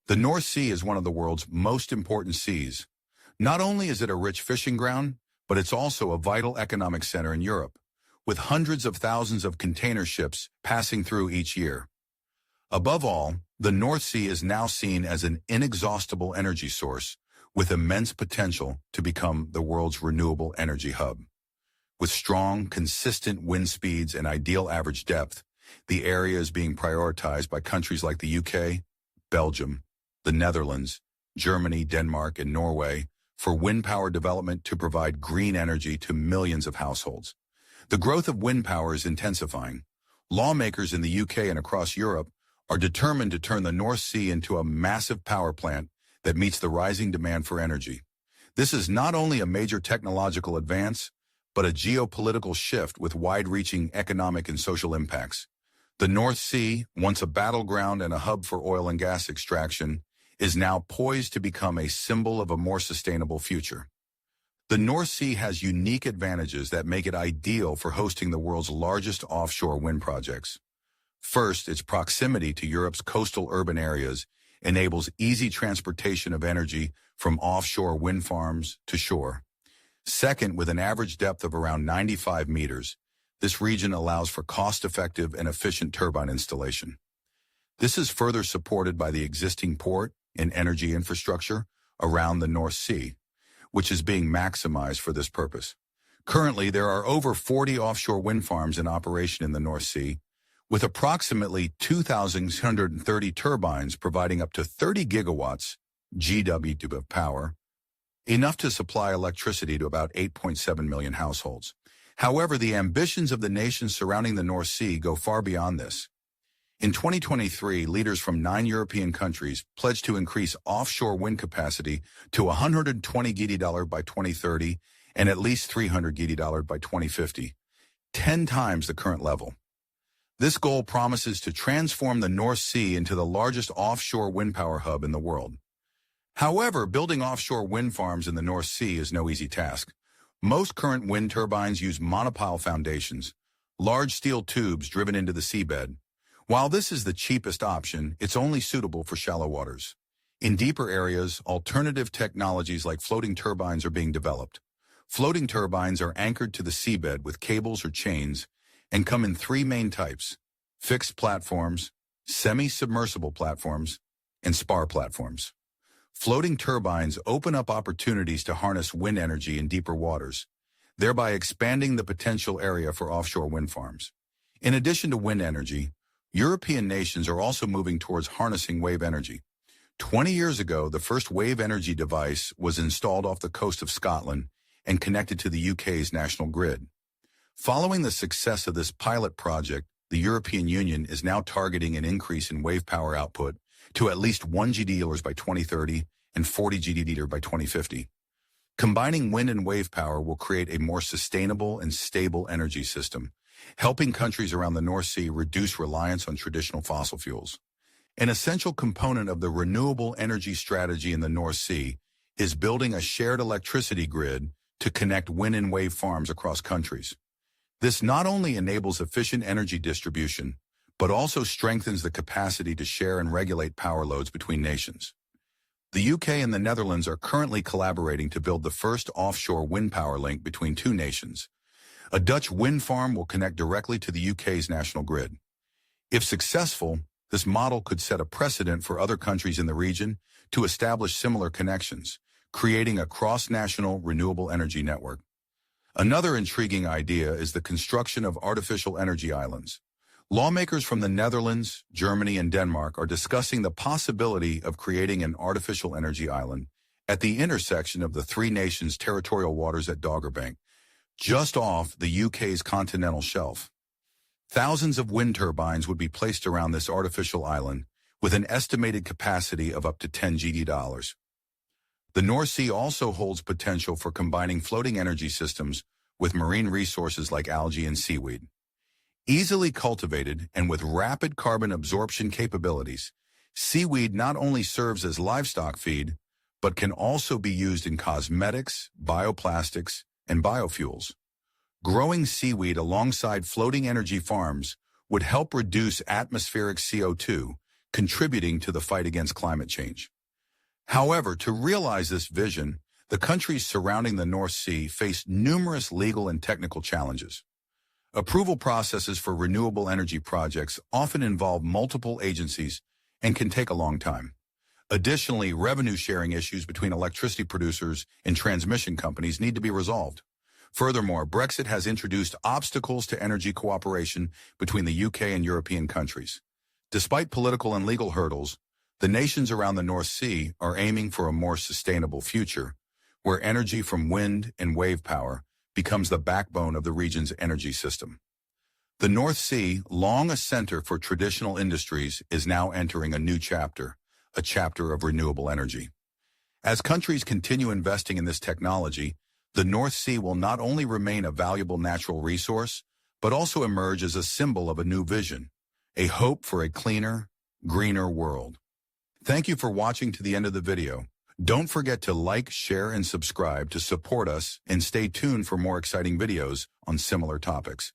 The North Sea is one of the world's most important seas. Not only is it a rich fishing ground, but it's also a vital economic center in Europe, with hundreds of thousands of container ships passing through each year. Above all, the North Sea is now seen as an inexhaustible energy source with immense potential to become the world's renewable energy hub. With strong, consistent wind speeds and ideal average depth, the area is being prioritized by countries like the UK, Belgium, the Netherlands, Germany, Denmark, and Norway for wind power development to provide green energy to millions of households. The growth of wind power is intensifying. Lawmakers in the UK and across Europe are determined to turn the North Sea into a massive power plant that meets the rising demand for energy. This is not only a major technological advance, but a geopolitical shift with wide-reaching economic and social impacts. The North Sea, once a battleground and a hub for oil and gas extraction, is now poised to become a symbol of a more sustainable future. The North Sea has unique advantages that make it ideal for hosting the world's largest offshore wind projects. First, its proximity to Europe's coastal urban areas enables easy transportation of energy from offshore wind farms to shore. Second, with an average depth of around 95 meters, this region allows for cost-effective and efficient turbine installation. This is further supported by the existing port and energy infrastructure around the North Sea, which is being maximized for this purpose. Currently, there are over 40 offshore wind farms in operation in the North Sea, with approximately 2,630 turbines providing up to 30 gigawatts GW of power, enough to supply electricity to about 8.7 million households. However, the ambitions of the nations surrounding the North Sea go far beyond this. In 2023, leaders from 9 European countries pledged to increase offshore wind capacity to 120 GW by 2030 and at least 300 GW by 2050, 10 times the current level. This goal promises to transform the North Sea into the largest offshore wind power hub in the world. However, building offshore wind farms in the North Sea is no easy task. Most current wind turbines use monopile foundations, large steel tubes driven into the seabed. While this is the cheapest option, it's only suitable for shallow waters. In deeper areas, alternative technologies like floating turbines are being developed. Floating turbines are anchored to the seabed with cables or chains and come in 3 main types: fixed platforms, semi-submersible platforms, and spar platforms. Floating turbines open up opportunities to harness wind energy in deeper waters, thereby expanding the potential area for offshore wind farms. In addition to wind energy, European nations are also moving towards harnessing wave energy. 20 years ago, the first wave energy device was installed off the coast of Scotland and connected to the UK's national grid. Following the success of this pilot project, the European Union is now targeting an increase in wave power output to at least 1 GWh by 2030 and 40 GWh by 2050. Combining wind and wave power will create a more sustainable and stable energy system, helping countries around the North Sea reduce reliance on traditional fossil fuels. An essential component of the renewable energy strategy in the North Sea is building a shared electricity grid to connect wind and wave farms across countries. This not only enables efficient energy distribution, but also strengthens the capacity to share and regulate power loads between nations. The UK and the Netherlands are currently collaborating to build the first offshore wind power link between 2 nations. A Dutch wind farm will connect directly to the UK's national grid. If successful, this model could set a precedent for other countries in the region to establish similar connections, creating a cross-national renewable energy network. Another intriguing idea is the construction of artificial energy islands. Lawmakers from the Netherlands, Germany, and Denmark are discussing the possibility of creating an artificial energy island at the intersection of the 3 nations' territorial waters at Doggerbank, just off the UK's continental shelf. Thousands of wind turbines would be placed around this artificial island, with an estimated capacity of up to 10 GWh. The North Sea also holds potential for combining floating energy systems with marine resources like algae and seaweed. Easily cultivated and with rapid carbon absorption capabilities, seaweed not only serves as livestock feed, but can also be used in cosmetics, bioplastics, and biofuels. Growing seaweed alongside floating energy farms would help reduce atmospheric CO2, contributing to the fight against climate change. However, to realize this vision, the countries surrounding the North Sea face numerous legal and technical challenges. Approval processes for renewable energy projects often involve multiple agencies and can take a long time. Additionally, revenue-sharing issues between electricity producers and transmission companies need to be resolved. Furthermore, Brexit has introduced obstacles to energy cooperation between the UK and European countries. Despite political and legal hurdles, the nations around the North Sea are aiming for a more sustainable future, where energy from wind and wave power becomes the backbone of the region's energy system. The North Sea, long a center for traditional industries, is now entering a new chapter, a chapter of renewable energy. As countries continue investing in this technology, the North Sea will not only remain a valuable natural resource, but also emerge as a symbol of a new vision, a hope for a cleaner, greener world. Thank you for watching to the end of the video. Don't forget to like, share, and subscribe to support us, and stay tuned for more exciting videos on similar topics.